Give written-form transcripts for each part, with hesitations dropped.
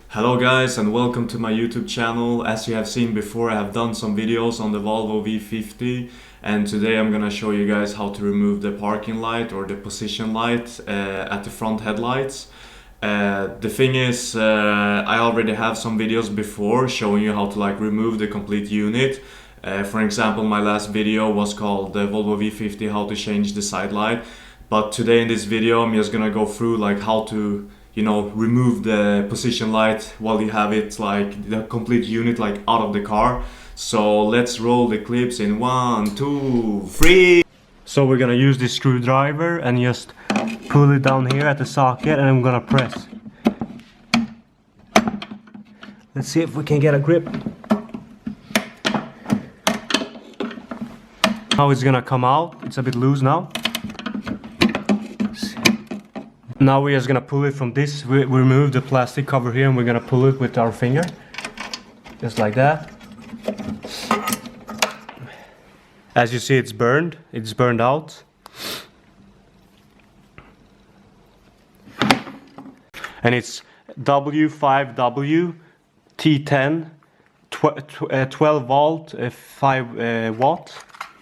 Hello guys and welcome to my YouTube channel. As you have seen before, I have done some videos on the Volvo V50 and today I'm gonna show you guys how to remove the parking light or the position light at the front headlights. The thing is, I already have some videos before showing you how to remove the complete unit. For example, my last video was called the Volvo V50 how to change the side light. But today in this video I'm just gonna go through how to remove the position light while you have it the complete unit out of the car. So let's roll the clips in 1, 2, 3. So we're gonna use this screwdriver and just pull it down here at the socket and I'm gonna press. Let's see if we can get a grip. Now it's gonna come out. It's a bit loose now. Now we're just gonna pull it from this. We remove the plastic cover here and we're gonna pull it with our finger. Just like that. As you see, it's burned. It's burned out. And it's W5W T10 12 volt 5 watt.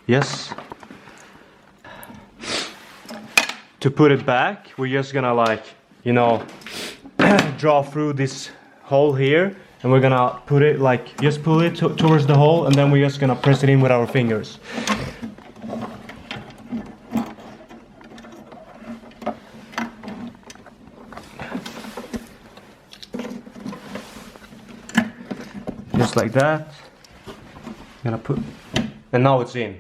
Yes. To put it back, we're just gonna draw through this hole here and we're gonna put it just pull it towards the hole and then we're just gonna press it in with our fingers. Just like that. And now it's in.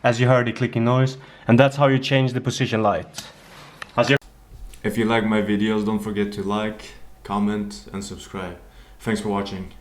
As you heard the clicking noise, and that's how you change the position light. If you like my videos, don't forget to like, comment and subscribe. Thanks for watching.